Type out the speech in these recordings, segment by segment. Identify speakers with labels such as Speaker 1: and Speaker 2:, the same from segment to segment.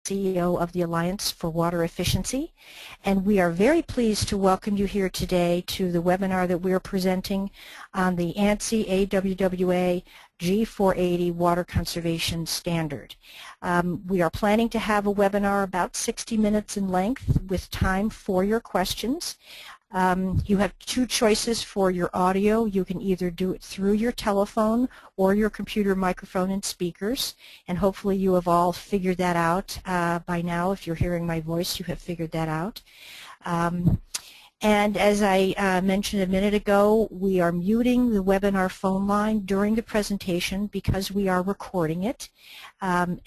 Speaker 1: CEO of the Alliance for Water Efficiency, and we are very pleased to welcome you here today to the webinar that we are presenting on the ANSI AWWA G480 Water Conservation Standard. We are planning to have a webinar about 60 minutes in length with time for your questions. You have two choices for your audio. You can either do it through your telephone or your computer microphone and speakers, and hopefully you have all figured that out by now. If you're hearing my voice, you have figured that out. And as I mentioned a minute ago, we are muting the webinar phone line during the presentation because we are recording it, and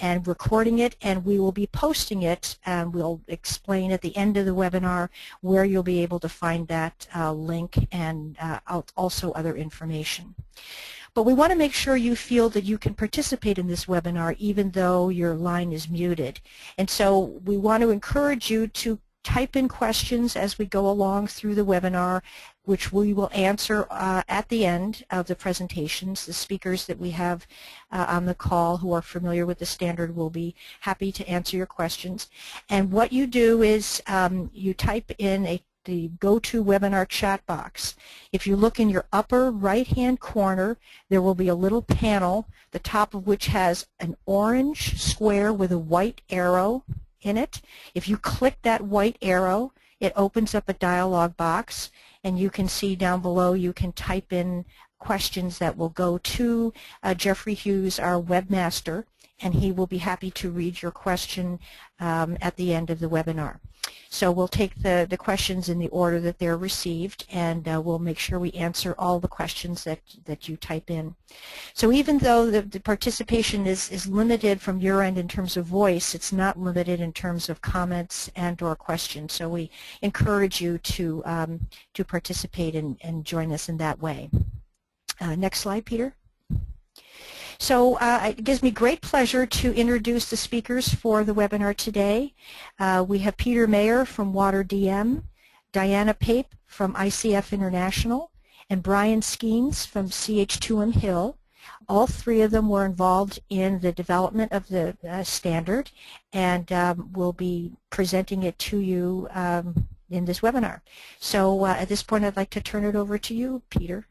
Speaker 1: we will be posting it, and we'll explain at the end of the webinar where you'll be able to find that link and also other information. But we want to make sure you feel that you can participate in this webinar even though your line is muted. And so we want to encourage you to type in questions as we go along through the webinar, which we will answer at the end of the presentations. The speakers that we have on the call who are familiar with the standard will be happy to answer your questions. And what you do is you type in the GoToWebinar chat box. If you look in your upper right-hand corner, there will be a little panel, the top of which has an orange square with a white arrow in it. If you click that white arrow, it opens up a dialog box, and you can see down below you can type in questions that will go to Jeffrey Hughes, our webmaster, and he will be happy to read your question at the end of the webinar. So we'll take the questions in the order that they're received, and we'll make sure we answer all the questions that you type in. So even though the participation is limited from your end in terms of voice, it's not limited in terms of comments and or questions. So we encourage you to participate and join us in that way. Next slide, Peter. So it gives me great pleasure to introduce the speakers for the webinar today. We have Peter Mayer from Water DM, Diana Pape from ICF International, and Brian Skeens from CH2M Hill. All three of them were involved in the development of the standard, and will be presenting it to you in this webinar. So at this point I'd like to turn it over to you, Peter.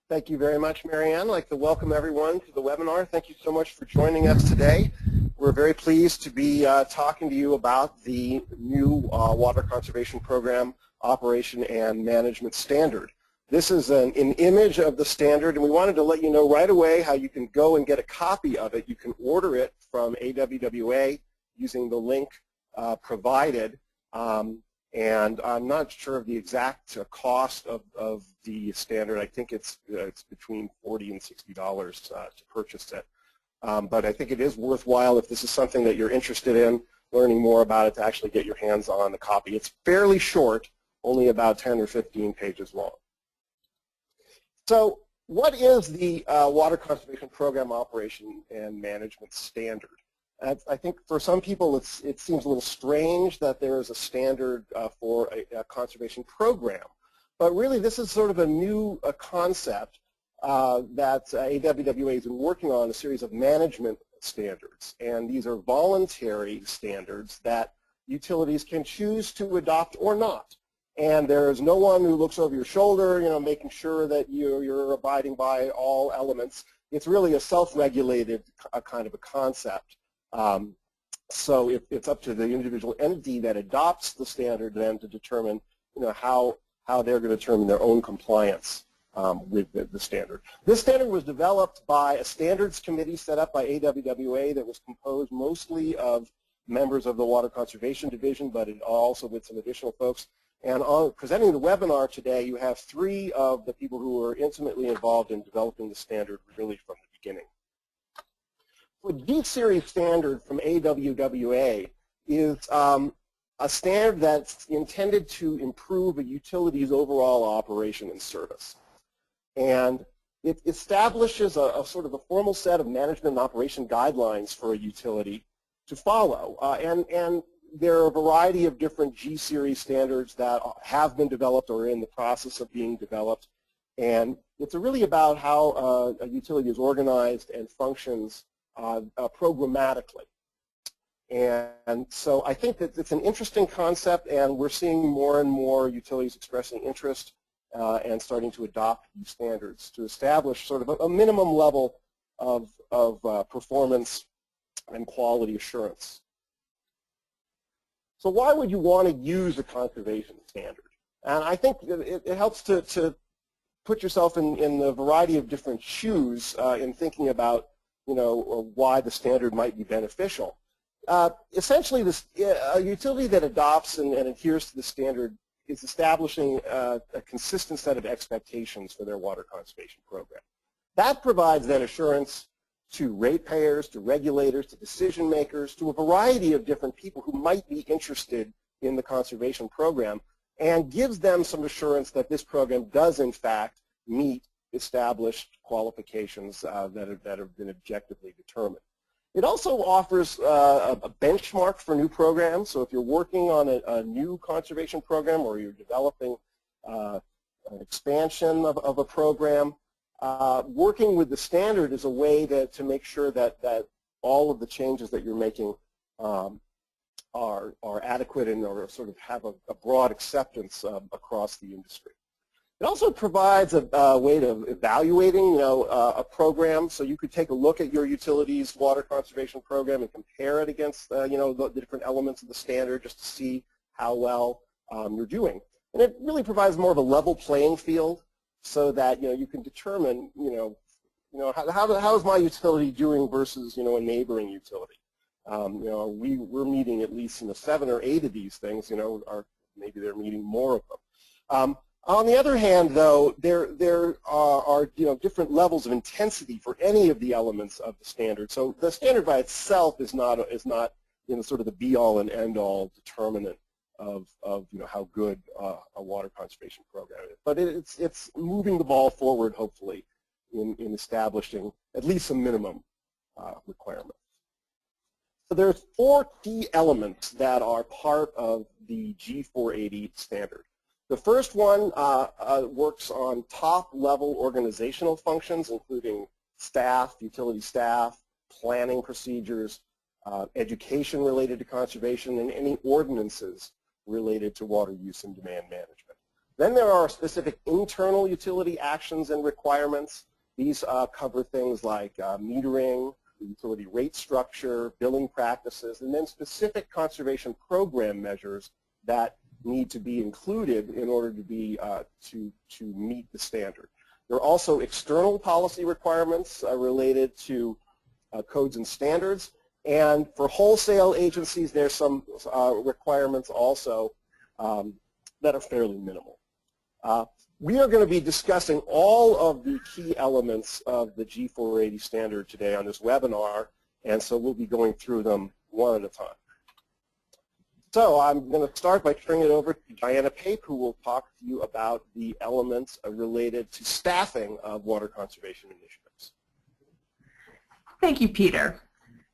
Speaker 2: Thank you very much, Marianne. I'd like to welcome everyone to the webinar. Thank you so much for joining us today. We're very pleased to be talking to you about the new Water Conservation Program Operation and Management Standard. This is an image of the standard, and we wanted to let you know right away how you can go and get a copy of it. You can order it from AWWA using the link provided. And I'm not sure of the exact cost of the standard. I think it's between $40 and $60 to purchase it. But I think it is worthwhile, if this is something that you're interested in, learning more about it, to actually get your hands on the copy. It's fairly short, only about 10 or 15 pages long. So what is the Water Conservation Program Operation and Management Standard? I think for some people it seems a little strange that there is a standard for a conservation program. But really this is sort of a new concept that AWWA has been working on, a series of management standards. And these are voluntary standards that utilities can choose to adopt or not. And there is no one who looks over your shoulder, making sure that you're abiding by all elements. It's really a self-regulated kind of a concept. So it's up to the individual entity that adopts the standard then to determine, how they're going to determine their own compliance with the standard. This standard was developed by a standards committee set up by AWWA that was composed mostly of members of the Water Conservation Division, but it also with some additional folks. And on presenting the webinar today, you have three of the people who were intimately involved in developing the standard really from the beginning. The G-Series standard from AWWA is a standard that's intended to improve a utility's overall operation and service. And it establishes a sort of a formal set of management and operation guidelines for a utility to follow. And there are a variety of different G-Series standards that have been developed or are in the process of being developed. And it's really about how a utility is organized and functions programmatically. And so I think that it's an interesting concept, and we're seeing more and more utilities expressing interest and starting to adopt these standards to establish sort of a minimum level of performance and quality assurance. So why would you want to use a conservation standard? And I think it helps to put yourself in a variety of different shoes in thinking about, why the standard might be beneficial. Essentially, a utility that adopts and adheres to the standard is establishing a consistent set of expectations for their water conservation program. That provides then assurance to ratepayers, to regulators, to decision makers, to a variety of different people who might be interested in the conservation program, and gives them some assurance that this program does in fact meet established qualifications that have been objectively determined. It also offers a benchmark for new programs. So if you're working on a new conservation program, or you're developing an expansion of a program, working with the standard is a way to make sure that all of the changes that you're making are adequate and or sort of have a broad acceptance across the industry. It also provides a way of evaluating, a program. So you could take a look at your utility's water conservation program and compare it against, the different elements of the standard, just to see how well you're doing. And it really provides more of a level playing field, so that you can determine, how is my utility doing versus a neighboring utility. We're meeting at least 7 or 8 of these things. Or maybe they're meeting more of them. On the other hand, though, there are different levels of intensity for any of the elements of the standard. So the standard by itself is not sort of the be-all and end-all determinant of how good a water conservation program is. But it's moving the ball forward, hopefully, in establishing at least some minimum requirements. So there's 4 key elements that are part of the G480 standard. The first one works on top-level organizational functions, including staff, utility staff, planning procedures, education related to conservation, and any ordinances related to water use and demand management. Then there are specific internal utility actions and requirements. These cover things like metering, the utility rate structure, billing practices, and then specific conservation program measures that need to be included in order to be to meet the standard. There are also external policy requirements related to codes and standards, and for wholesale agencies there's some requirements also that are fairly minimal. We are going to be discussing all of the key elements of the G480 standard today on this webinar, and so we'll be going through them one at a time. So I'm going to start by turning it over to Diana Pape, who will talk to you about the elements related to staffing of water conservation initiatives.
Speaker 3: Thank you, Peter.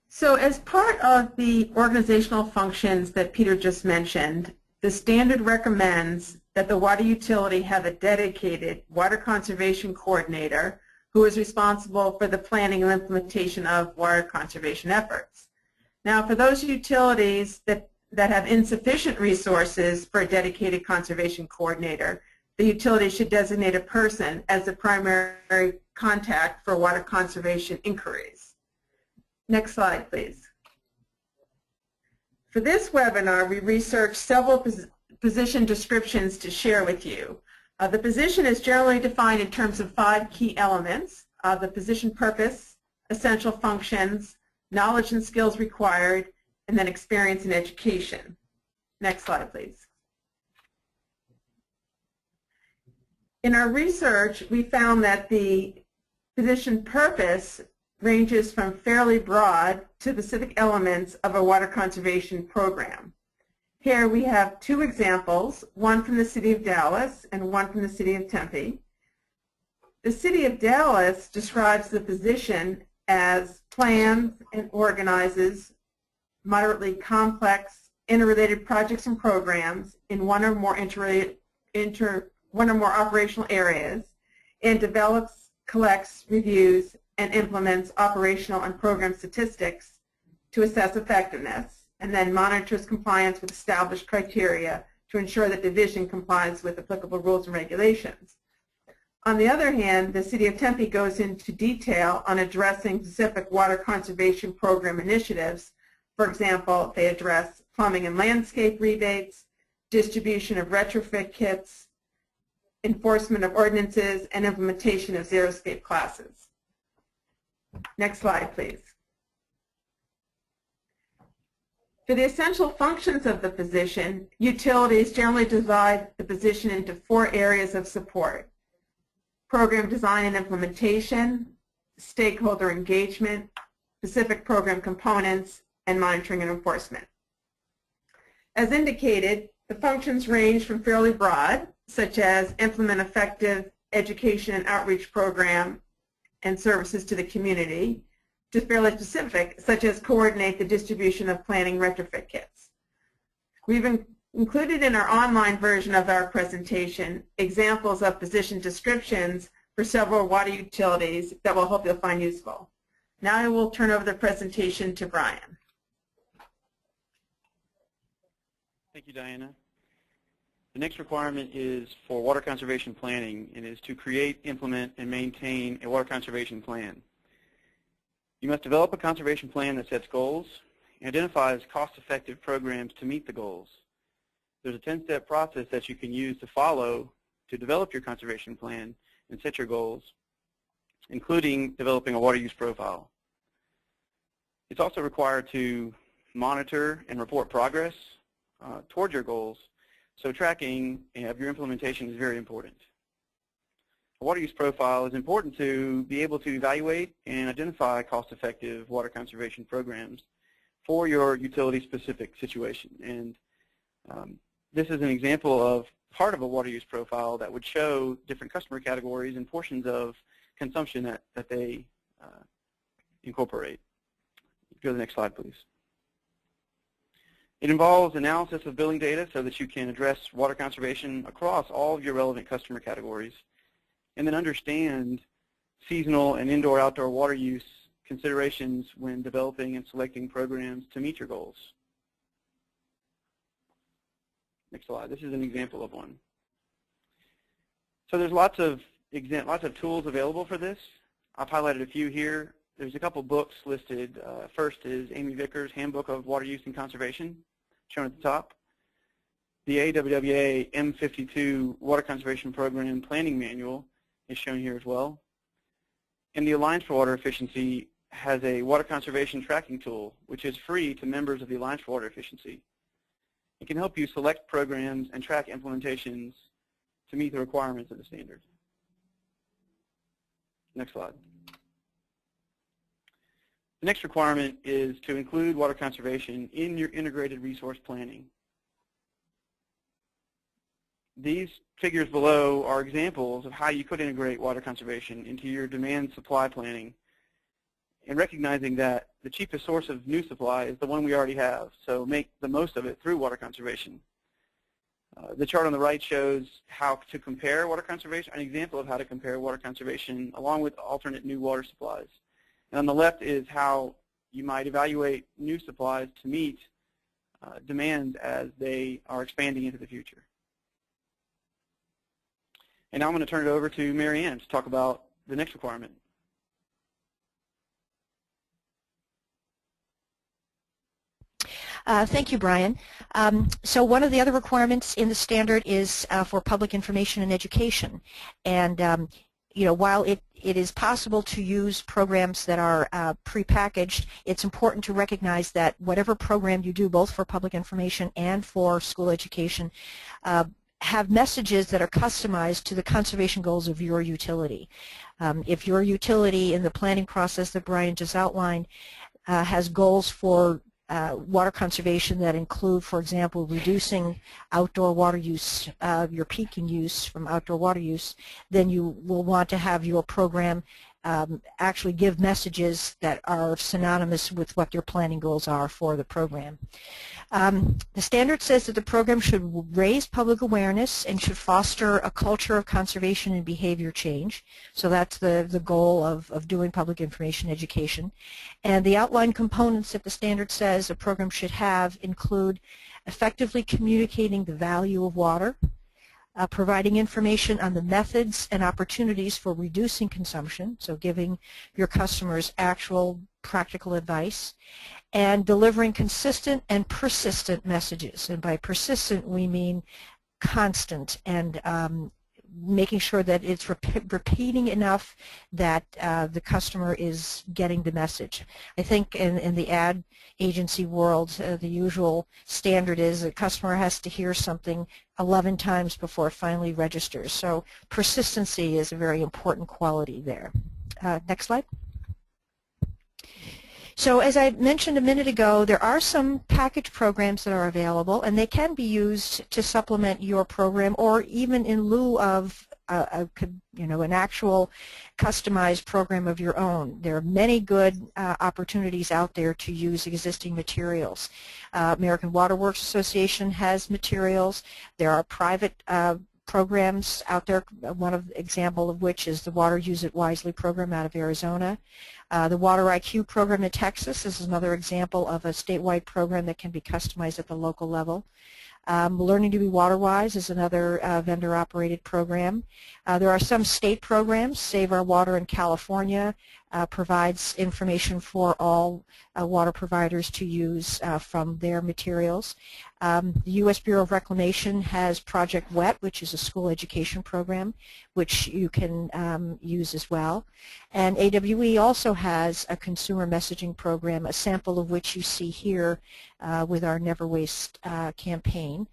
Speaker 3: So as part of the organizational functions that Peter just mentioned, the standard recommends that the water utility have a dedicated water conservation coordinator who is responsible for the planning and implementation of water conservation efforts. Now, for those utilities that have insufficient resources for a dedicated conservation coordinator, the utility should designate a person as the primary contact for water conservation inquiries. Next slide, please. For this webinar, we researched several position descriptions to share with you. The position is generally defined in terms of 5 key elements: the position purpose, essential functions, knowledge and skills required, and then experience and education. Next slide, please. In our research, we found that the position purpose ranges from fairly broad to specific elements of a water conservation program. Here we have 2 examples, one from the City of Dallas and one from the City of Tempe. The City of Dallas describes the position as plans and organizes moderately complex interrelated projects and programs in one or more operational areas, and develops, collects, reviews, and implements operational and program statistics to assess effectiveness, and then monitors compliance with established criteria to ensure that division complies with applicable rules and regulations. On the other hand, the City of Tempe goes into detail on addressing specific water conservation program initiatives. For example, they address plumbing and landscape rebates, distribution of retrofit kits, enforcement of ordinances, and implementation of zero-scape classes. Next slide, please. For the essential functions of the position, utilities generally divide the position into 4 areas of support: program design and implementation, stakeholder engagement, specific program components, and monitoring and enforcement. As indicated, the functions range from fairly broad, such as implement effective education and outreach program and services to the community, to fairly specific, such as coordinate the distribution of planning retrofit kits. We've included in our online version of our presentation examples of position descriptions for several water utilities that we'll hope you'll find useful. Now I will turn over the presentation to Brian.
Speaker 4: Thank you, Diana. The next requirement is for water conservation planning, and is to create, implement, and maintain a water conservation plan. You must develop a conservation plan that sets goals and identifies cost-effective programs to meet the goals. There's a 10-step process that you can use to follow to develop your conservation plan and set your goals, including developing a water use profile. It's also required to monitor and report progress toward your goals, so tracking of your implementation is very important. A water use profile is important to be able to evaluate and identify cost-effective water conservation programs for your utility-specific situation. And this is an example of part of a water use profile that would show different customer categories and portions of consumption that they incorporate. Go to the next slide, please. It involves analysis of billing data so that you can address water conservation across all of your relevant customer categories, and then understand seasonal and indoor-outdoor water use considerations when developing and selecting programs to meet your goals. Next slide. This is an example of one. So there's lots of tools available for this. I've highlighted a few here. There's a couple books listed. First is Amy Vickers' Handbook of Water Use and Conservation, shown at the top. The AWWA M52 Water Conservation Program Planning Manual is shown here as well. And the Alliance for Water Efficiency has a water conservation tracking tool, which is free to members of the Alliance for Water Efficiency. It can help you select programs and track implementations to meet the requirements of the standard. Next slide. The next requirement is to include water conservation in your integrated resource planning. These figures below are examples of how you could integrate water conservation into your demand supply planning, and recognizing that the cheapest source of new supply is the one we already have, so make the most of it through water conservation. The chart on the right shows how to compare water conservation, an example of how to compare water conservation along with alternate new water supplies. And on the left is how you might evaluate new supplies to meet demands as they are expanding into the future. And now I'm going to turn it over to Mary Ann to talk about the next requirement.
Speaker 1: Thank you, Brian. So one of the other requirements in the standard is for public information and education. And you know, while it is possible to use programs that are prepackaged, it's important to recognize that whatever program you do, both for public information and for school education, have messages that are customized to the conservation goals of your utility. If your utility in the planning process that Brian just outlined has goals for water conservation that include, for example, reducing outdoor water use, your peaking use from outdoor water use, then you will want to have your program actually give messages that are synonymous with what their planning goals are for the program. The standard says that the program should raise public awareness and should foster a culture of conservation and behavior change. So that's the goal of doing public information education. And the outline components that the standard says a program should have include effectively communicating the value of water, providing information on the methods and opportunities for reducing consumption, so giving your customers actual practical advice, and delivering consistent and persistent messages. And by persistent, we mean constant and making sure that it's repeating enough that the customer is getting the message. I think in the ad agency world, the usual standard is a customer has to hear something 11 times before it finally registers. So persistency is a very important quality there. Next slide. So as I mentioned a minute ago, there are some package programs that are available, and they can be used to supplement your program or even in lieu of an actual customized program of your own. There are many good opportunities out there to use existing materials. American Water Works Association has materials. There are private programs out there, example of which is the Water Use It Wisely program out of Arizona. The Water IQ program in Texas is another example of a statewide program that can be customized at the local level. Learning to be Water-Wise is another vendor-operated program. There are some state programs. Save Our Water in California provides information for all water providers to use from their materials. The U.S. Bureau of Reclamation has Project WET, which is a school education program, which you can use as well. And AWE also has a consumer messaging program, a sample of which you see here with our Never Waste campaign.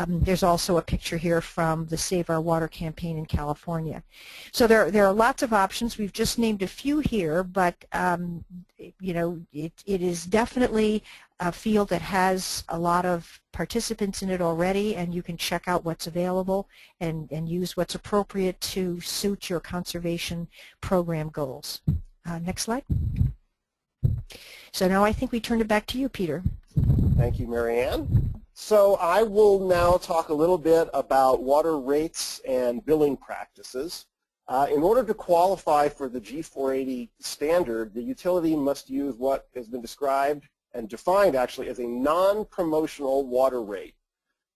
Speaker 1: There's also a picture here from the Save Our Water campaign in California. So there are lots of options. We've just named a few here, but it is definitely a field that has a lot of participants in it already, and you can check out what's available and use what's appropriate to suit your conservation program goals. Next slide. So now I think we turn it back to you, Peter.
Speaker 2: Thank you, Marianne. So I will now talk a little bit about water rates and billing practices. In order to qualify for the G480 standard, the utility must use what has been described and defined actually as a non-promotional water rate.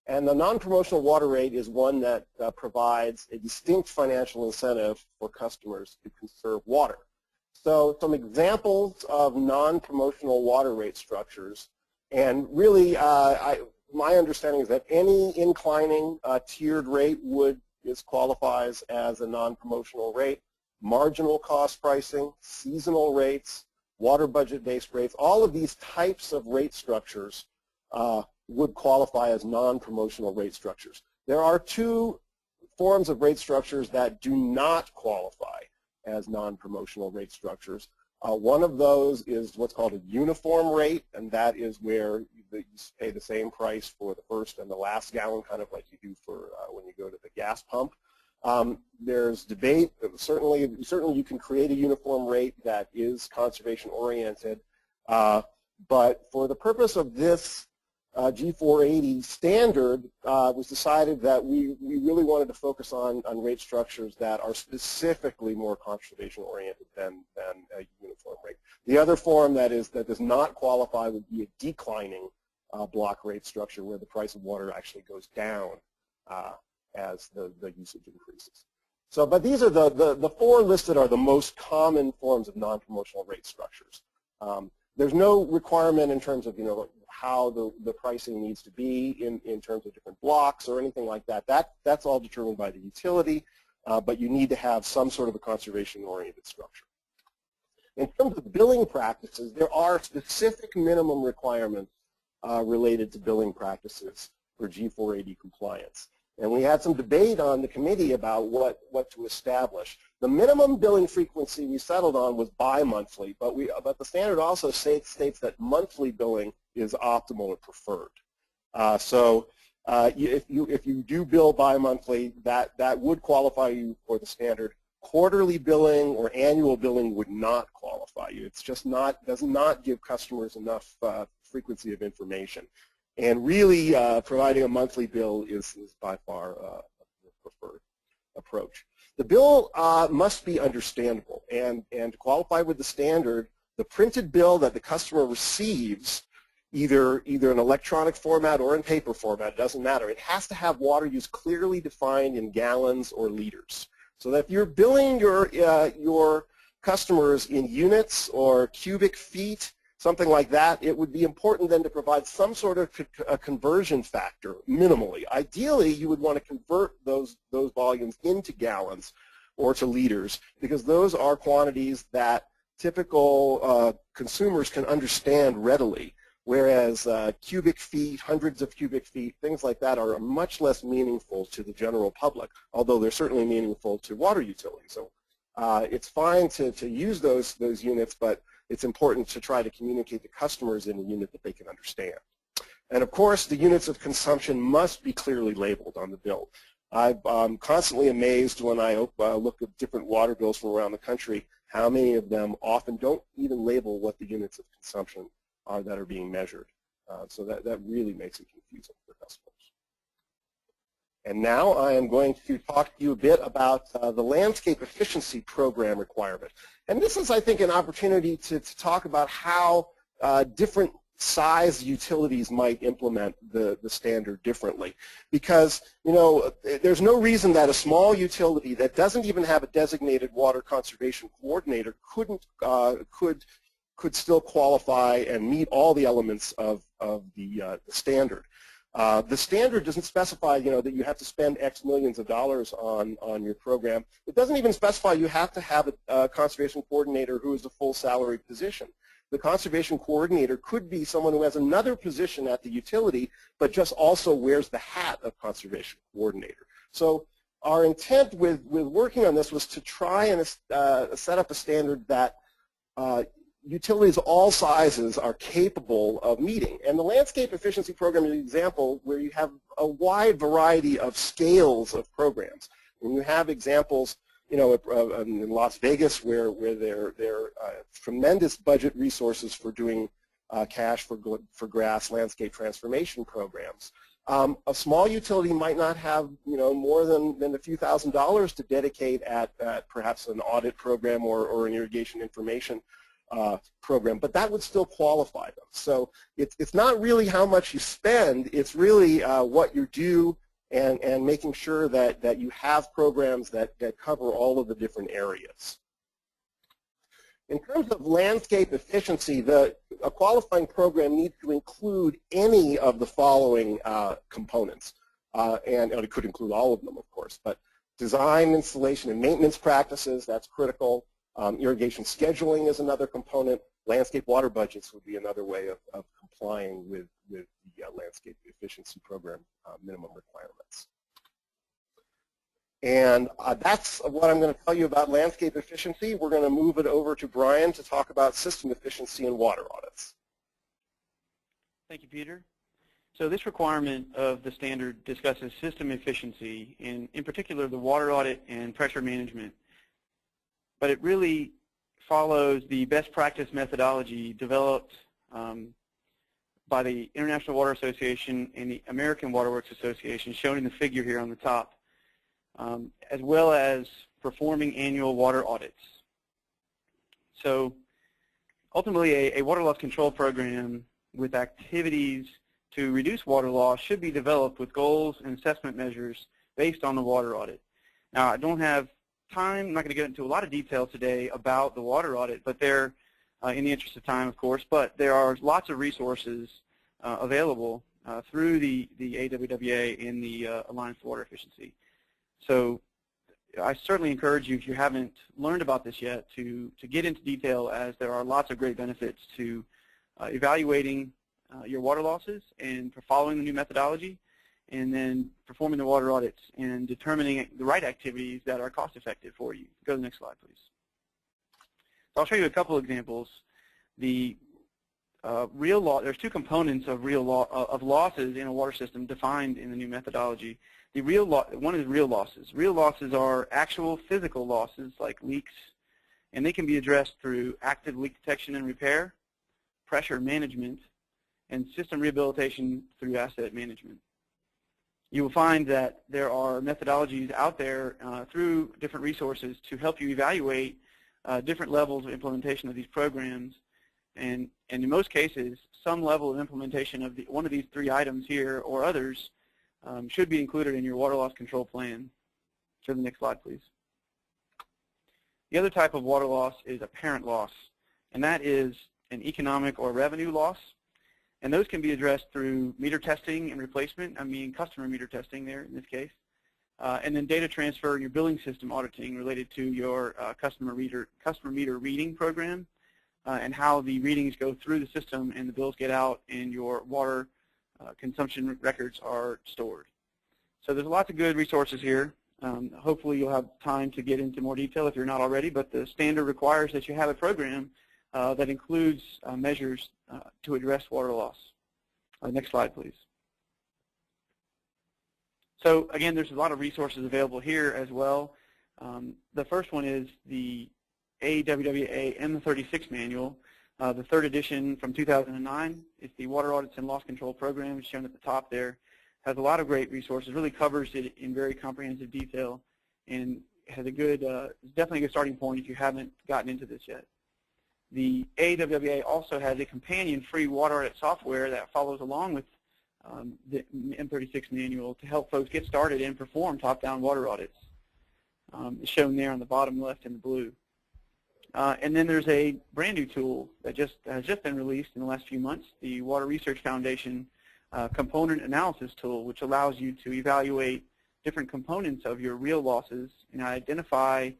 Speaker 2: And the non-promotional water rate is one that provides a distinct financial incentive for customers to conserve water. So some examples of non-promotional water rate structures, and really my understanding is that any inclining tiered rate qualifies as a non-promotional rate. Marginal cost pricing, seasonal rates, water budget-based rates, all of these types of rate structures would qualify as non-promotional rate structures. There are two forms of rate structures that do not qualify as non-promotional rate structures. One of those is what's called a uniform rate, and that is where you pay the same price for the first and the last gallon, kind of like you do for when you go to the gas pump. There's debate. Certainly you can create a uniform rate that is conservation oriented, but for the purpose of this G480 standard, it was decided that we really wanted to focus on rate structures that are specifically more conservation oriented than a uniform rate. The other form that does not qualify would be a declining block rate structure where the price of water actually goes down as the usage increases. So, but these are the four listed are the most common forms of non-promotional rate structures. There's no requirement in terms of how the pricing needs to be in terms of different blocks or anything like that. That's all determined by the utility, but you need to have some sort of a conservation-oriented structure. In terms of billing practices, there are specific minimum requirements related to billing practices for G480 compliance. And we had some debate on the committee about what to establish. The minimum billing frequency we settled on was bi-monthly, but the standard also states that monthly billing is optimal or preferred. If you do bill bi-monthly, that would qualify you for the standard. quarterly billing or annual billing would not qualify you. It's just not, does not give customers enough frequency of information. And really, providing a monthly bill is by far the preferred approach. The bill must be understandable, and to qualify with the standard, the printed bill that the customer receives, either in electronic format or in paper format, it doesn't matter. It has to have water use clearly defined in gallons or liters. So that if you're billing your customers in units or cubic feet, something like that, it would be important then to provide some sort of a conversion factor, minimally. Ideally, you would want to convert those volumes into gallons or to liters, because those are quantities that typical consumers can understand readily, whereas cubic feet, hundreds of cubic feet, things like that are much less meaningful to the general public, although they're certainly meaningful to water utilities. So it's fine to use those units, but it's important to try to communicate to customers in a unit that they can understand. And of course, the units of consumption must be clearly labeled on the bill. I'm constantly amazed when I look at different water bills from around the country, how many of them often don't even label what the units of consumption are that are being measured. So that really makes it confusing for customers. And now I am going to talk to you a bit about the landscape efficiency program requirement. And this is, I think, an opportunity to talk about how different size utilities might implement the standard differently. Because, you know, there's no reason that a small utility that doesn't even have a designated water conservation coordinator could still qualify and meet all the elements of the standard. The standard doesn't specify, you know, that you have to spend X millions of dollars on your program. It doesn't even specify you have to have a conservation coordinator who is a full salaried position. The conservation coordinator could be someone who has another position at the utility, but just also wears the hat of conservation coordinator. So our intent with working on this was to try and set up a standard that utilities of all sizes are capable of meeting. And the landscape efficiency program is an example where you have a wide variety of scales of programs. And you have examples, you know, in Las Vegas where there are tremendous budget resources for doing cash for grass landscape transformation programs. A small utility might not have, you know, more than a few $1,000s to dedicate at perhaps an audit program or an irrigation information program, but that would still qualify them. So it's not really how much you spend, it's really what you do and making sure that you have programs that cover all of the different areas. In terms of landscape efficiency, a qualifying program needs to include any of the following components, and it could include all of them, of course, but design, installation, and maintenance practices, that's critical. Irrigation scheduling is another component. Landscape water budgets would be another way of complying with the landscape efficiency program minimum requirements. And that's what I'm going to tell you about landscape efficiency. We're going to move it over to Brian to talk about system efficiency and water audits.
Speaker 4: Thank you, Peter. So this requirement of the standard discusses system efficiency, and in particular the water audit and pressure management. But it really follows the best practice methodology developed by the International Water Association and the American Water Works Association, shown in the figure here on the top, as well as performing annual water audits. So ultimately, a water loss control program with activities to reduce water loss should be developed with goals and assessment measures based on the water audit. Now, I don't have time, I'm not going to get into a lot of detail today about the water audit, but they're, in the interest of time, of course, but there are lots of resources available through the AWWA and the Alliance for Water Efficiency. So I certainly encourage you, if you haven't learned about this yet, to get into detail, as there are lots of great benefits to evaluating your water losses and for following the new methodology, and then performing the water audits and determining the right activities that are cost effective for you. Go to the next slide, please. So I'll show you a couple examples. The there's two components of losses in a water system defined in the new methodology. One is real losses. Real losses are actual physical losses like leaks, and they can be addressed through active leak detection and repair, pressure management, and system rehabilitation through asset management. You will find that there are methodologies out there through different resources to help you evaluate different levels of implementation of these programs. And in most cases, some level of implementation of one of these three items here or others should be included in your water loss control plan. Show the next slide, please. The other type of water loss is apparent loss, and that is an economic or revenue loss. And those can be addressed through meter testing and replacement, customer meter testing there in this case, and then data transfer and your billing system auditing related to your customer meter reading program and how the readings go through the system and the bills get out and your water consumption records are stored. So there's lots of good resources here. Hopefully you'll have time to get into more detail if you're not already, but the standard requires that you have a program that includes measures to address water loss. Next slide, please. So again, there's a lot of resources available here as well. The first one is the AWWA M36 manual, the third edition from 2009. It's the Water Audits and Loss Control Program, shown at the top there. Has a lot of great resources, really covers it in very comprehensive detail, and has a good, definitely a good starting point if you haven't gotten into this yet. The AWWA also has a companion free water audit software that follows along with the M36 manual to help folks get started and perform top-down water audits. It's shown there on the bottom left in the blue. And then there's a brand new tool that has just been released in the last few months, the Water Research Foundation component analysis tool, which allows you to evaluate different components of your real losses and identify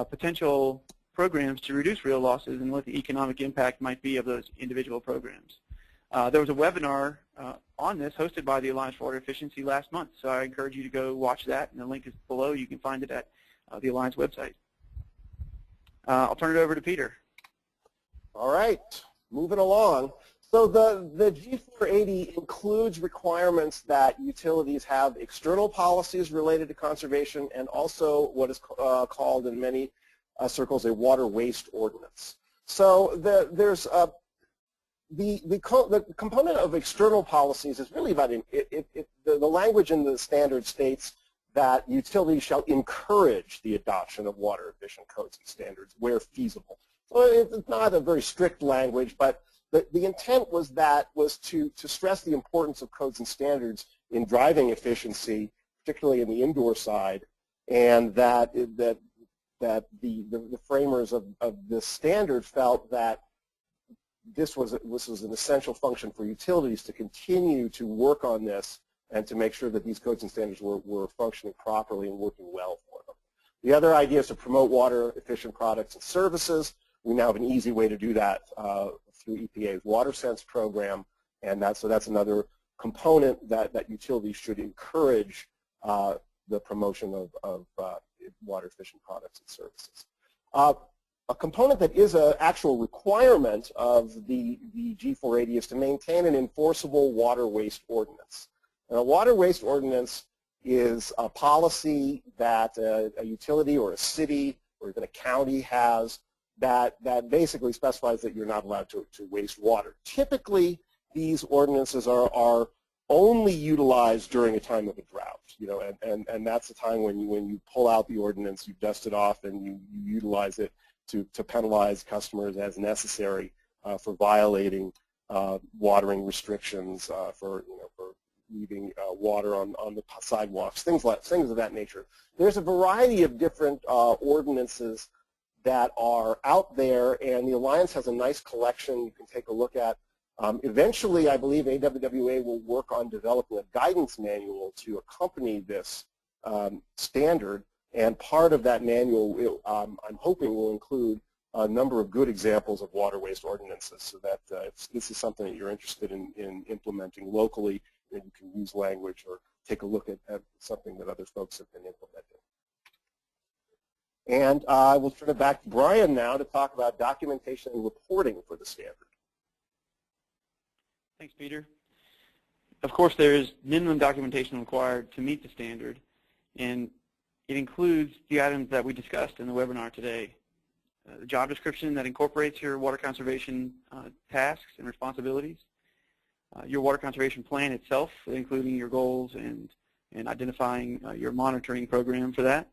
Speaker 4: potential programs to reduce real losses and what the economic impact might be of those individual programs. There was a webinar on this hosted by the Alliance for Water Efficiency last month, so I encourage you to go watch that, and the link is below. You can find it at the Alliance website. I'll turn it over to Peter.
Speaker 2: All right, moving along. So the G480 includes requirements that utilities have external policies related to conservation and also what is called in many circles a water waste ordinance. So there's the component of external policies is really about the language in the standard states that utilities shall encourage the adoption of water efficient codes and standards where feasible. So it's not a very strict language, but the intent was to stress the importance of codes and standards in driving efficiency, particularly in the indoor side, and that the framers of this standard felt that this was an essential function for utilities to continue to work on this and to make sure that these codes and standards were functioning properly and working well for them. The other idea is to promote water efficient products and services. We now have an easy way to do that through EPA's WaterSense program, and that's another component that utilities should encourage the promotion of water efficient products and services. A component that is an actual requirement of the G480 is to maintain an enforceable water waste ordinance. And a water waste ordinance is a policy that a utility or a city or even a county has that basically specifies that you're not allowed to waste water. Typically, these ordinances are only utilized during a time of a drought, and that's the time when you pull out the ordinance, you dust it off, and you utilize it to penalize customers as necessary for violating watering restrictions, for leaving water on the sidewalks, things of that nature. There's a variety of different ordinances that are out there, and the Alliance has a nice collection you can take a look at. Eventually, I believe AWWA will work on developing a guidance manual to accompany this standard, and part of that manual, I'm hoping, will include a number of good examples of water waste ordinances, so that if this is something that you're interested in implementing locally, then you can use language or take a look at something that other folks have been implementing. And I will turn it back to Brian now to talk about documentation and reporting for the standard.
Speaker 4: Thanks, Peter. Of course, there is minimum documentation required to meet the standard, and it includes the items that we discussed in the webinar today. The job description that incorporates your water conservation tasks and responsibilities, your water conservation plan itself, including your goals and identifying your monitoring program for that,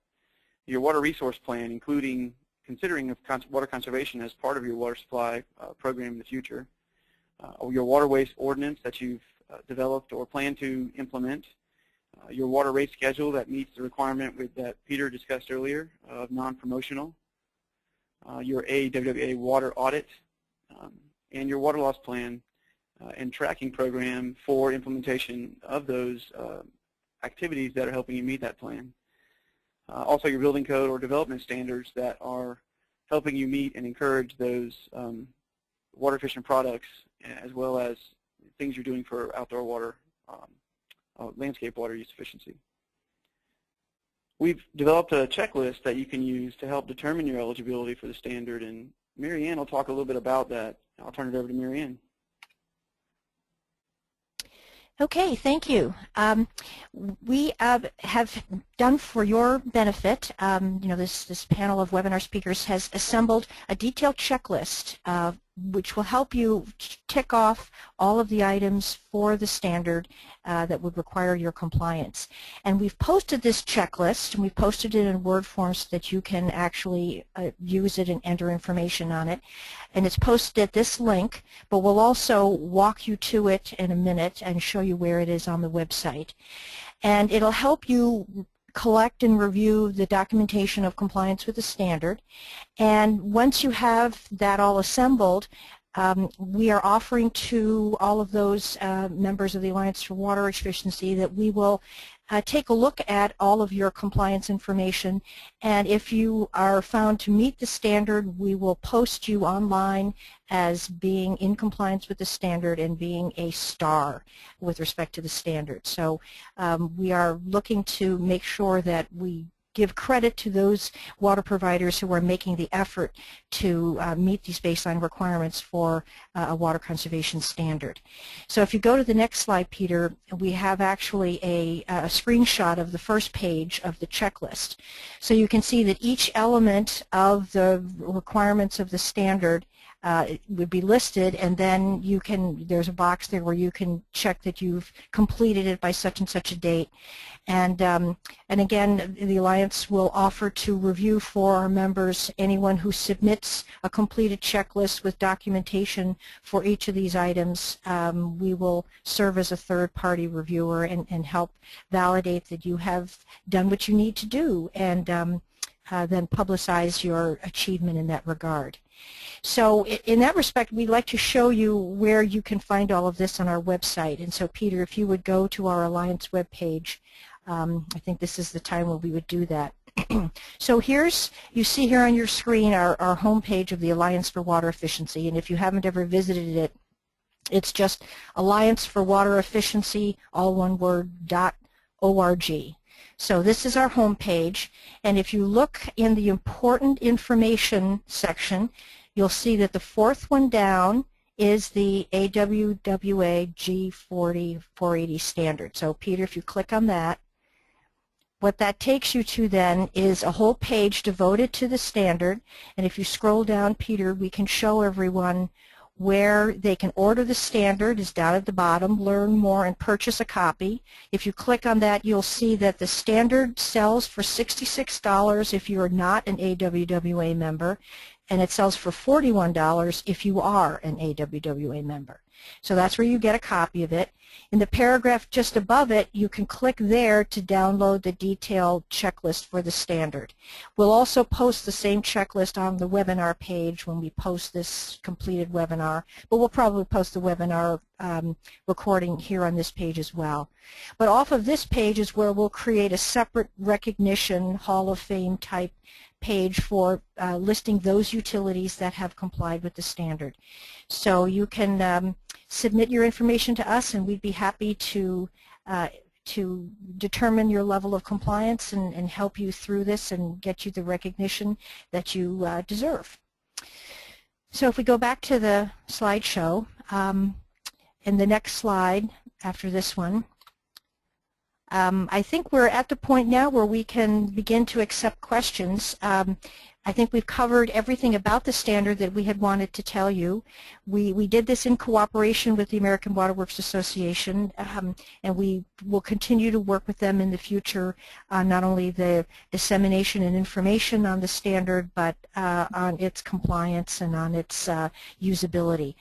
Speaker 4: your water resource plan, including considering of water conservation as part of your water supply program in the future, your water waste ordinance that you've developed or plan to implement, your water rate schedule that meets the requirement that Peter discussed earlier of non-promotional, your AWWA water audit, and your water loss plan and tracking program for implementation of those activities that are helping you meet that plan. Also your building code or development standards that are helping you meet and encourage those water efficient products, as well as things you're doing for outdoor water, landscape water use efficiency. We've developed a checklist that you can use to help determine your eligibility for the standard, and Mary Ann will talk a little bit about that. I'll turn it over to Mary Ann.
Speaker 1: Okay, thank you. We have done for your benefit, this panel of webinar speakers has assembled a detailed checklist which will help you tick off all of the items for the standard that would require your compliance. And we've posted this checklist, and we've posted it in Word form so that you can actually use it and enter information on it. And it's posted at this link, but we'll also walk you to it in a minute and show you where it is on the website. And it'll help you collect and review the documentation of compliance with the standard. And once you have that all assembled, we are offering to all of those members of the Alliance for Water Efficiency that we will take a look at all of your compliance information, and if you are found to meet the standard, we will post you online as being in compliance with the standard and being a star with respect to the standard. So we are looking to make sure that we give credit to those water providers who are making the effort to meet these baseline requirements for a water conservation standard. So if you go to the next slide, Peter, we have actually a screenshot of the first page of the checklist. So you can see that each element of the requirements of the standard would be listed, and then you can, there's a box there where you can check that you've completed it by such and such a date. And again, the Alliance will offer to review for our members anyone who submits a completed checklist with documentation for each of these items. We will serve as a third-party reviewer and help validate that you have done what you need to do, and then publicize your achievement in that regard. So in that respect, we'd like to show you where you can find all of this on our website. And so, Peter, if you would go to our Alliance webpage, I think this is the time where we would do that. So here's, you see here on your screen our homepage of the Alliance for Water Efficiency. And if you haven't ever visited it, it's just Alliance for Water Efficiency, all one word, .org. So this is our home page, and if you look in the important information section, you'll see that the fourth one down is the AWWA G480 standard. So Peter, if you click on that, what that takes you to then is a whole page devoted to the standard, and if you scroll down, Peter, we can show everyone where they can order the standard is down at the bottom, learn more and purchase a copy. If you click on that, you'll see that the standard sells for $66 if you're not an AWWA member, and it sells for $41 if you are an AWWA member. So that's where you get a copy of it. In the paragraph just above it, you can click there to download the detailed checklist for the standard. We'll also post the same checklist on the webinar page when we post this completed webinar, but we'll probably post the webinar recording here on this page as well. But off of this page is where we'll create a separate recognition Hall of Fame type page for listing those utilities that have complied with the standard. So you can submit your information to us, and we'd be happy to determine your level of compliance and help you through this and get you the recognition that you deserve. So if we go back to the slideshow, in the next slide after this one, I think we're at the point now where we can begin to accept questions. I think we've covered everything about the standard that we had wanted to tell you. We did this in cooperation with the American Water Works Association, and we will continue to work with them in the future on not only the dissemination and information on the standard, but on its compliance and on its usability.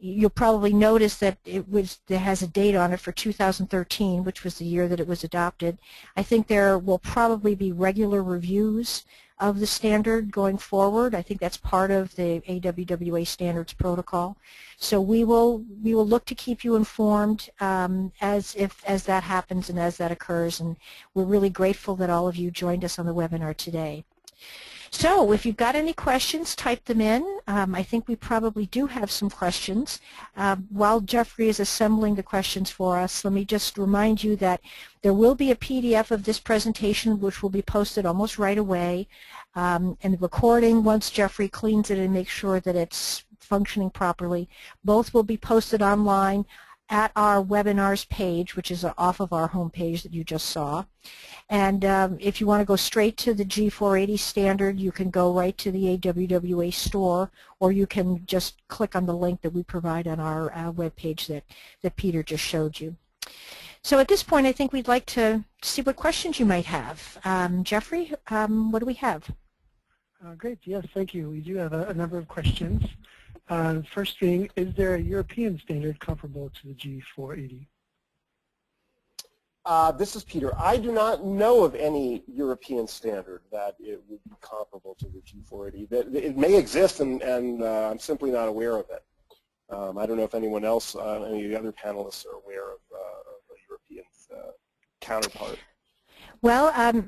Speaker 1: You'll probably notice that it has a date on it for 2013, which was the year that it was adopted. I think there will probably be regular reviews of the standard going forward. I think that's part of the AWWA standards protocol. So we will look to keep you informed as that happens and as that occurs, and we're really grateful that all of you joined us on the webinar today. So if you've got any questions, type them in. I think we probably do have some questions. While Jeffrey is assembling the questions for us, let me just remind you that there will be a PDF of this presentation which will be posted almost right away. And the recording, once Jeffrey cleans it and makes sure that it's functioning properly, both will be posted online at our webinars page, which is off of our home page that you just saw. And if you want to go straight to the G480 standard, you can go right to the AWWA store, or you can just click on the link that we provide on our web page that Peter just showed you. So at this point, I think we'd like to see what questions you might have. Jeffrey, what do we have?
Speaker 5: Great. Yes, thank you. We do have a number of questions. First being, is there a European standard comparable to the G480?
Speaker 2: This is Peter. I do not know of any European standard that it would be comparable to the G480. It may exist, and I'm simply not aware of it. I don't know if anyone else, any of the other panelists, are aware of a European counterpart.
Speaker 1: Well,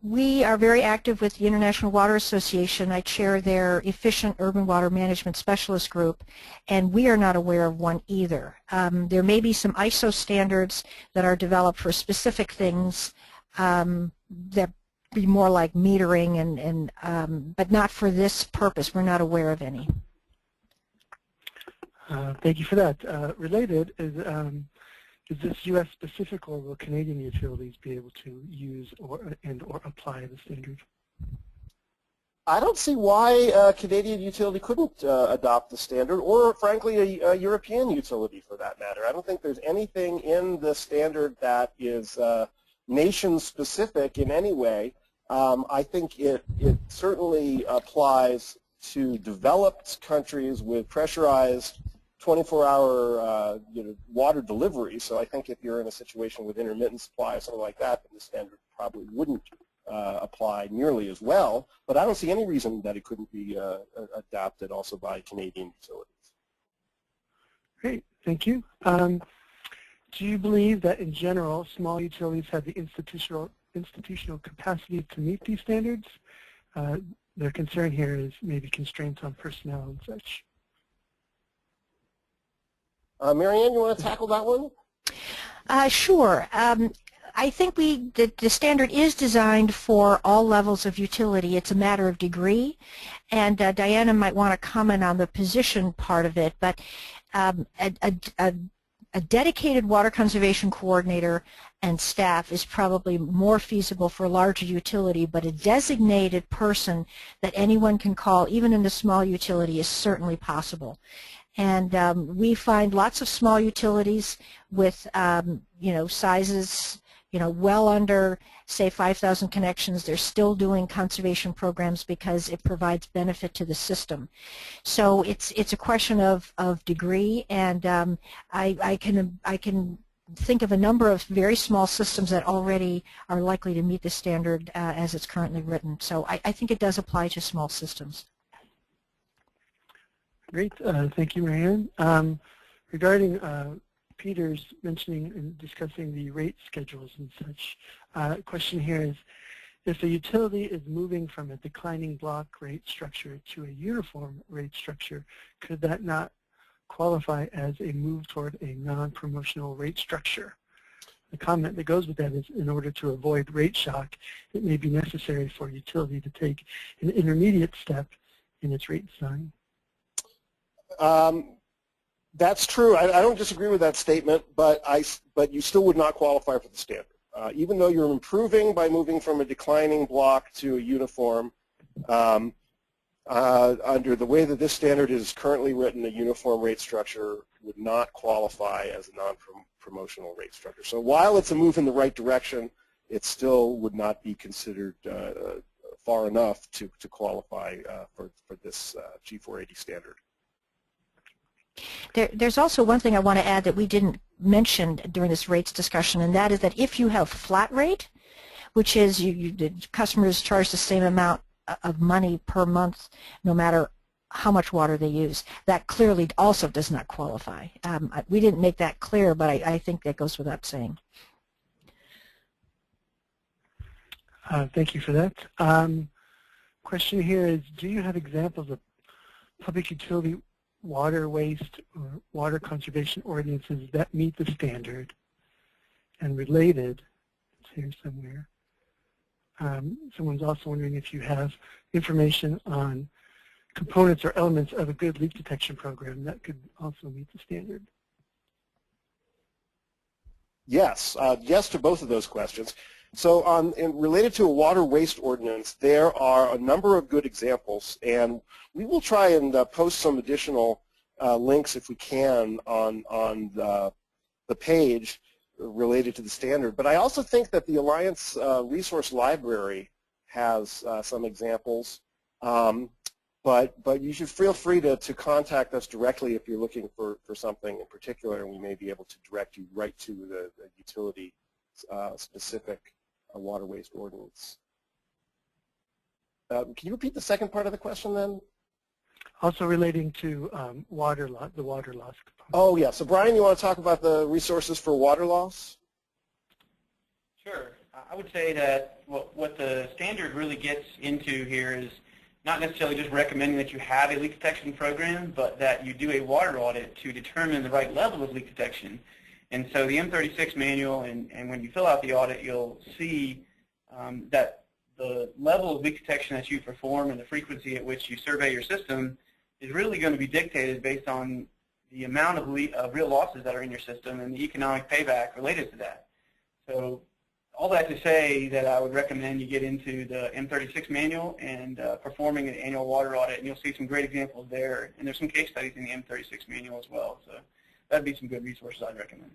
Speaker 1: we are very active with the International Water Association. I chair their Efficient Urban Water Management Specialist Group, and we are not aware of one either. There may be some ISO standards that are developed for specific things that be more like metering, but not for this purpose. We're not aware of any.
Speaker 5: Thank you for that. Related is this U.S. specific, or will Canadian utilities be able to use or apply the standard?
Speaker 2: I don't see why a Canadian utility couldn't adopt the standard, or frankly a European utility for that matter. I don't think there's anything in the standard that is nation-specific in any way. I think it certainly applies to developed countries with pressurized 24-hour water delivery. So I think if you're in a situation with intermittent supply or something like that, then the standard probably wouldn't apply nearly as well. But I don't see any reason that it couldn't be adopted also by Canadian utilities.
Speaker 5: Great, thank you. Do you believe that in general small utilities have the institutional capacity to meet these standards? Their concern here is maybe constraints on personnel and such.
Speaker 2: Marianne, you want to tackle that one?
Speaker 1: Sure. I think the standard is designed for all levels of utility. It's a matter of degree, and Diana might want to comment on the position part of it, but a dedicated water conservation coordinator and staff is probably more feasible for a larger utility, but a designated person that anyone can call, even in a small utility, is certainly possible. And we find lots of small utilities with sizes well under, say, 5,000 connections. They're still doing conservation programs because it provides benefit to the system. So it's a question of degree, and I can think of a number of very small systems that already are likely to meet the standard as it's currently written. So I think it does apply to small systems.
Speaker 5: Great, thank you, Marianne. Regarding Peter's mentioning and discussing the rate schedules and such, question here is, if a utility is moving from a declining block rate structure to a uniform rate structure, could that not qualify as a move toward a non-promotional rate structure? The comment that goes with that is, in order to avoid rate shock, it may be necessary for a utility to take an intermediate step in its rate design.
Speaker 2: That's true. I don't disagree with that statement, but you still would not qualify for the standard. Even though you're improving by moving from a declining block to a uniform, under the way that this standard is currently written, a uniform rate structure would not qualify as a non-promotional rate structure. So while it's a move in the right direction, it still would not be considered far enough to qualify for this G480 standard.
Speaker 1: There's also one thing I want to add that we didn't mention during this rates discussion, and that is that if you have flat rate, which is the customers charge the same amount of money per month no matter how much water they use, that clearly also does not qualify. We didn't make that clear, but I think that goes without saying.
Speaker 5: Thank you for that. Question here is, do you have examples of public utility water waste or water conservation ordinances that meet the standard? And related, it's here somewhere, someone's also wondering if you have information on components or elements of a good leak detection program that could also meet the standard.
Speaker 2: Yes, yes to both of those questions. So related to a water waste ordinance, there are a number of good examples, and we will try and post some additional links if we can on the page related to the standard. But I also think that the Alliance Resource Library has some examples. But you should feel free to contact us directly if you're looking for something in particular, and we may be able to direct you right to the utility specific water waste ordinance. Can you repeat the second part of the question then?
Speaker 5: Also relating to the water loss component.
Speaker 2: Oh yeah, so Brian, you want to talk about the resources for water loss?
Speaker 4: Sure. I would say that what the standard really gets into here is not necessarily just recommending that you have a leak detection program, but that you do a water audit to determine the right level of leak detection. And so the M36 manual, and when you fill out the audit, you'll see that the level of leak detection that you perform and the frequency at which you survey your system is really going to be dictated based on the amount of real losses that are in your system and the economic payback related to that. So all that to say that I would recommend you get into the M36 manual and performing an annual water audit, and you'll see some great examples there. And there's some case studies in the M36 manual as well. So that'd be some good resources I'd recommend.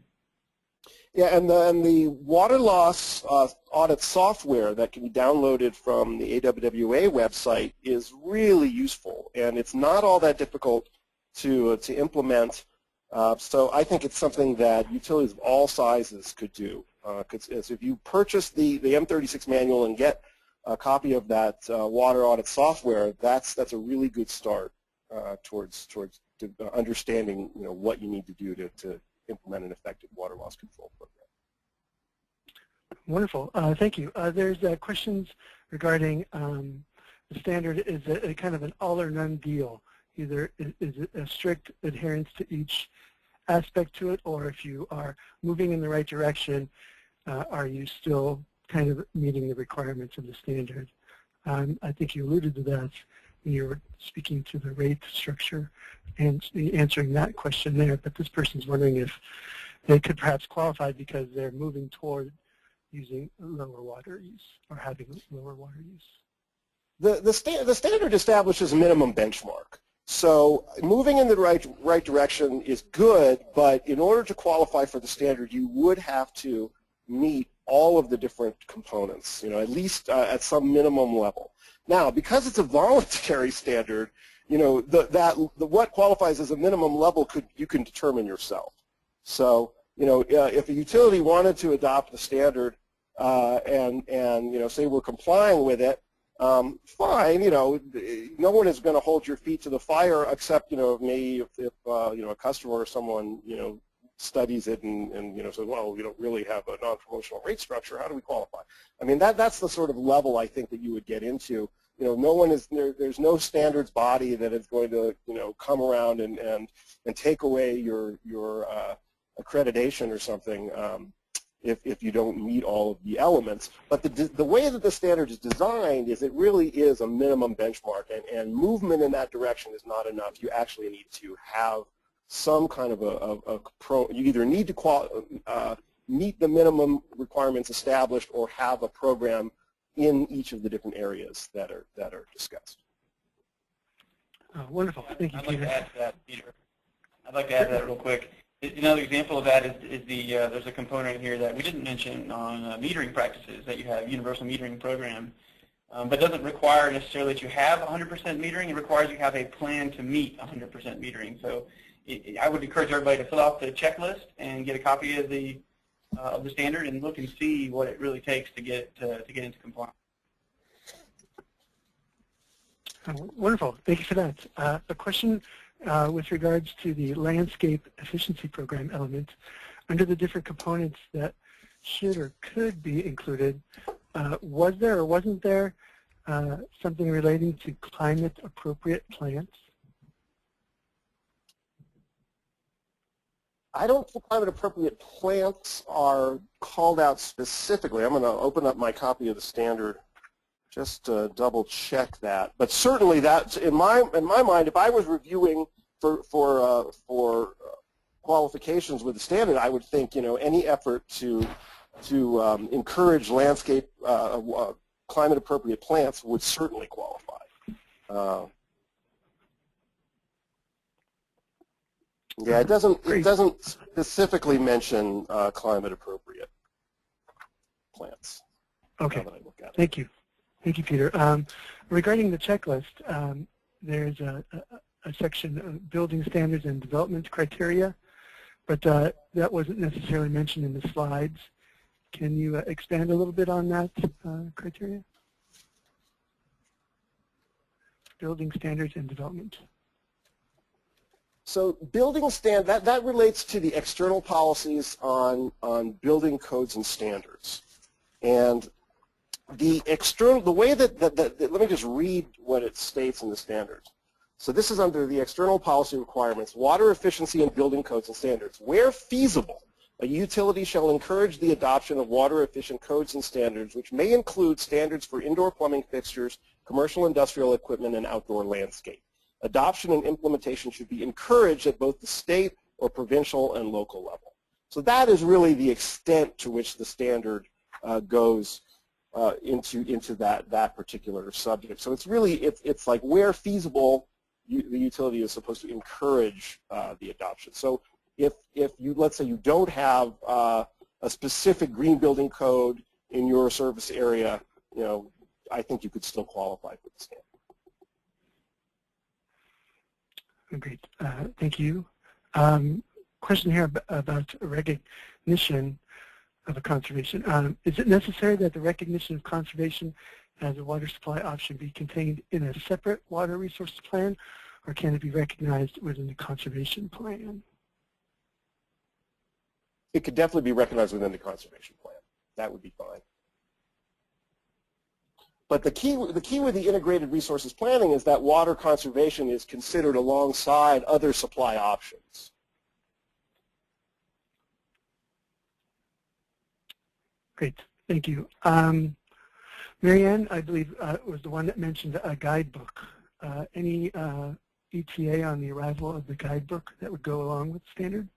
Speaker 2: Yeah, and the water loss audit software that can be downloaded from the AWWA website is really useful, and it's not all that difficult to implement. So I think it's something that utilities of all sizes could do. Because if you purchase the M36 manual and get a copy of that water audit software, that's a really good start towards understanding what you need to do to implement an effective water loss control program.
Speaker 5: Wonderful. Thank you. There's questions regarding the standard is a kind of an all or none deal. Either is it a strict adherence to each aspect to it, or if you are moving in the right direction, are you still kind of meeting the requirements of the standard? I think you alluded to that when you were speaking to the rate structure and answering that question there, but this person's wondering if they could perhaps qualify because they're moving toward using lower water use or having lower water use.
Speaker 2: The standard establishes a minimum benchmark. So moving in the right direction is good, but in order to qualify for the standard, you would have to meet all of the different components, at least at some minimum level. Now, because it's a voluntary standard, what qualifies as a minimum level you can determine yourself. So, if a utility wanted to adopt the standard and say we're complying with it, fine. No one is going to hold your feet to the fire except maybe if a customer or someone studies it and says, well, we don't really have a non-promotional rate structure. How do we qualify? I mean, that's the sort of level I think that you would get into. No one is there's no standards body that is going to come around and take away your accreditation or something if you don't meet all of the elements. But the way that the standard is designed is it really is a minimum benchmark, and movement in that direction is not enough. You actually need to have some kind of you either need to meet the minimum requirements established or have a program in each of the different areas that are discussed.
Speaker 5: Oh, wonderful. Thank you, Peter.
Speaker 4: I'd like to add to that, Peter. I'd like to add that real quick. Another example of that is there's a component here that we didn't mention on metering practices, that you have universal metering program, but doesn't require necessarily that you have 100% metering. It requires you have a plan to meet 100% metering. So I would encourage everybody to fill out the checklist and get a copy of the standard and look and see what it really takes to get into compliance.
Speaker 5: Oh, wonderful. Thank you for that. A question with regards to the landscape efficiency program element. Under the different components that should or could be included, was there or wasn't there something relating to climate appropriate plants?
Speaker 2: I don't think climate appropriate plants are called out specifically. I'm going to open up my copy of the standard just to double check that. But certainly that's in my mind, if I was reviewing for qualifications with the standard, I would think, you know, any effort to encourage landscape climate appropriate plants would certainly qualify. Yeah, it doesn't specifically mention climate appropriate plants.
Speaker 5: Okay.
Speaker 2: Now that I look at it.
Speaker 5: Thank you. Thank you, Peter. Regarding the checklist, there's a section of building standards and development criteria, but that wasn't necessarily mentioned in the slides. Can you expand a little bit on that criteria? Building standards and development.
Speaker 2: So building that relates to the external policies on building codes and standards. And the way that let me just read what it states in the standards. So this is under the external policy requirements, water efficiency and building codes and standards. Where feasible, a utility shall encourage the adoption of water efficient codes and standards, which may include standards for indoor plumbing fixtures, commercial industrial equipment, and outdoor landscape. Adoption and implementation should be encouraged at both the state or provincial and local level. So that is really the extent to which the standard goes into that particular subject. So it's really, it's like where feasible, the utility is supposed to encourage the adoption. So if you, let's say you don't have a specific green building code in your service area, you know, I think you could still qualify for the standard.
Speaker 5: Great. Thank you. Question here about recognition of a conservation. Is it necessary that the recognition of conservation as a water supply option be contained in a separate water resources plan, or can it be recognized within the conservation plan?
Speaker 2: It could definitely be recognized within the conservation plan. That would be fine. But the key with the integrated resources planning is that water conservation is considered alongside other supply options.
Speaker 5: Great, thank you. Marianne, I believe, was the one that mentioned a guidebook. Any ETA on the arrival of the guidebook that would go along with the standard?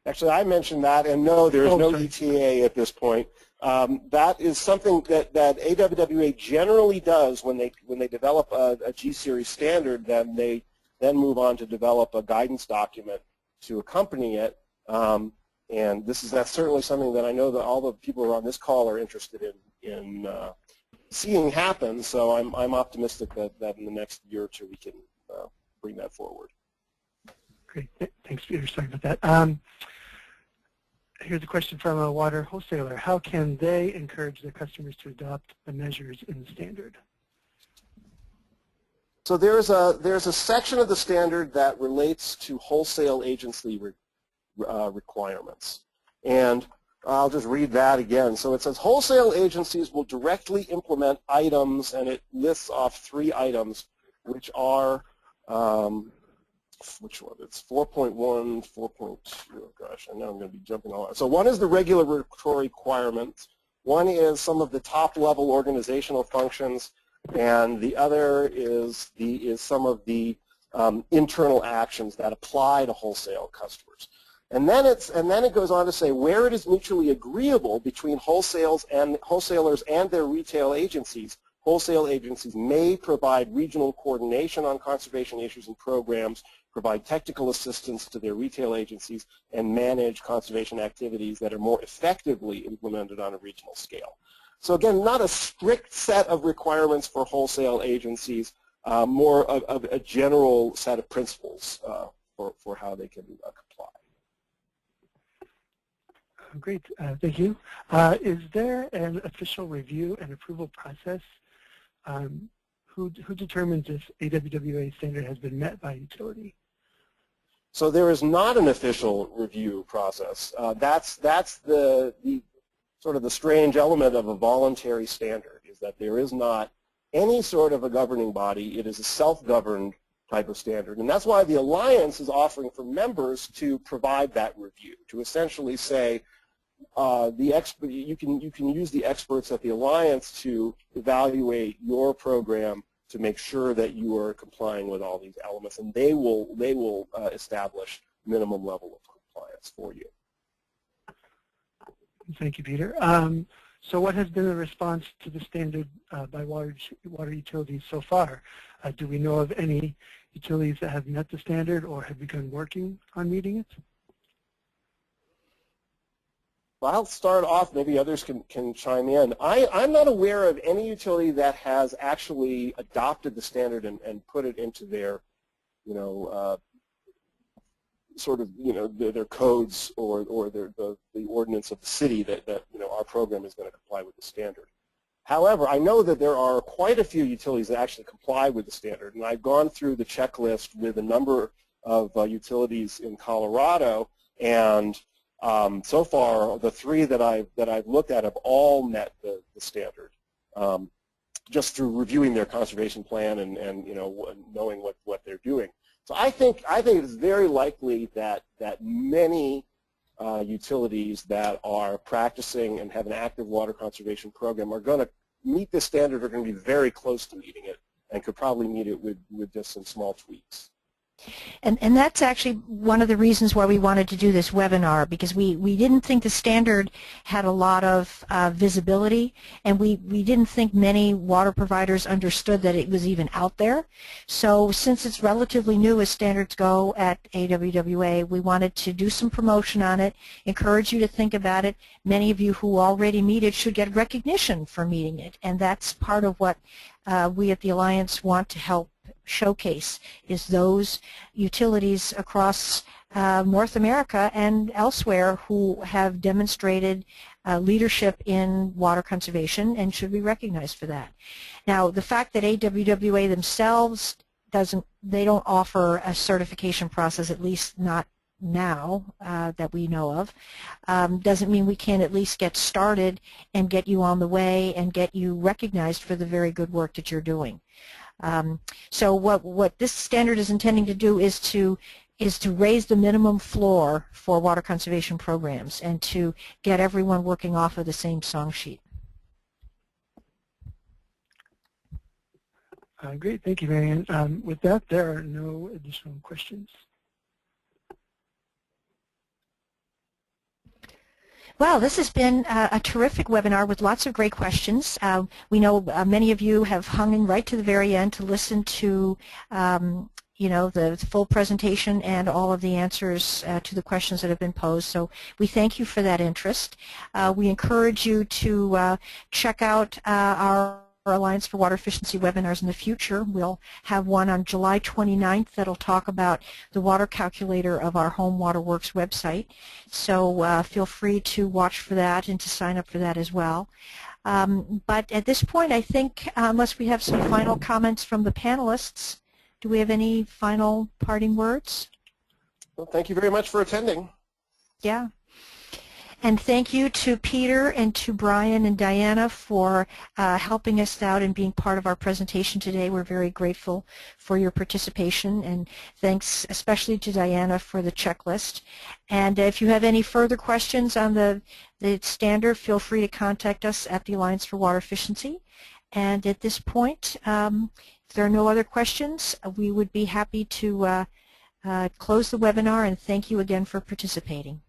Speaker 2: Actually, I mentioned that, and no, there's no ETA at this point. That is something that AWWA generally does when they develop a G-series standard. Then they move on to develop a guidance document to accompany it. And that's certainly something that I know that all the people who are on this call are interested in seeing happen. So I'm optimistic that in the next year or two we can bring that forward.
Speaker 5: Great, thanks, Peter. Sorry about that. Here's a question from a water wholesaler. How can they encourage their customers to adopt the measures in the standard?
Speaker 2: So there's a section of the standard that relates to wholesale agency requirements. And I'll just read that again. So it says wholesale agencies will directly implement items, and it lists off 3 items, which are which one? It's 4.1, 4.2. Oh gosh, I know I'm going to be jumping all out. So one is the regulatory requirements. One is some of the top-level organizational functions, and the other is some of the internal actions that apply to wholesale customers. And then it goes on to say where it is mutually agreeable between wholesalers and their retail agencies. Wholesale agencies may provide regional coordination on conservation issues and programs, provide technical assistance to their retail agencies, and manage conservation activities that are more effectively implemented on a regional scale. So again, not a strict set of requirements for wholesale agencies, more of a general set of principles for how they can comply.
Speaker 5: Great, thank you. Is there an official review and approval process? Who determines if AWWA standard has been met by utility?
Speaker 2: So there is not an official review process. That's the sort of the strange element of a voluntary standard, is that there is not any sort of a governing body. It is a self-governed type of standard, and that's why the Alliance is offering for members to provide that review, to essentially say you can use the experts at the Alliance to evaluate your program to make sure that you are complying with all these elements, and they will establish minimum level of compliance for you.
Speaker 5: Thank you, Peter. So what has been the response to the standard by water utilities so far? Do we know of any utilities that have met the standard or have begun working on meeting it?
Speaker 2: Well, I'll start off, maybe others can chime in. I'm not aware of any utility that has actually adopted the standard and put it into their, sort of, their codes or the ordinance of the city that our program is going to comply with the standard. However, I know that there are quite a few utilities that actually comply with the standard, and I've gone through the checklist with a number of utilities in Colorado, and so far, the three that I've looked at have all met the standard, just through reviewing their conservation plan and knowing what they're doing. So I think it's very likely that many utilities that are practicing and have an active water conservation program are going to meet this standard, are going to be very close to meeting it, and could probably meet it with just some small tweaks.
Speaker 1: And that's actually one of the reasons why we wanted to do this webinar, because we didn't think the standard had a lot of visibility, and we didn't think many water providers understood that it was even out there. So since it's relatively new as standards go at AWWA, we wanted to do some promotion on it, encourage you to think about it. Many of you who already meet it should get recognition for meeting it, and that's part of what we at the Alliance want to help showcase, is those utilities across North America and elsewhere who have demonstrated leadership in water conservation and should be recognized for that. Now, the fact that AWWA themselves they don't offer a certification process, at least not now that we know of, doesn't mean we can't at least get started and get you on the way and get you recognized for the very good work that you're doing. So what this standard is intending to do is to raise the minimum floor for water conservation programs and to get everyone working off of the same song sheet.
Speaker 5: Great, thank you, Marianne. With that, there are no additional questions.
Speaker 1: Well, this has been a terrific webinar with lots of great questions. We know many of you have hung in right to the very end to listen to the full presentation and all of the answers to the questions that have been posed. So we thank you for that interest. We encourage you to check out our Alliance for Water Efficiency webinars in the future. We'll have one on July 29th that'll talk about the water calculator of our Home Water Works website. So feel free to watch for that and to sign up for that as well. But at this point, I think, unless we have some final comments from the panelists, do we have any final parting words?
Speaker 2: Well, thank you very much for attending.
Speaker 1: Yeah. And thank you to Peter and to Brian and Diana for helping us out and being part of our presentation today. We're very grateful for your participation, and thanks especially to Diana for the checklist. And if you have any further questions on the standard, feel free to contact us at the Alliance for Water Efficiency. And at this point, if there are no other questions, we would be happy to close the webinar, and thank you again for participating.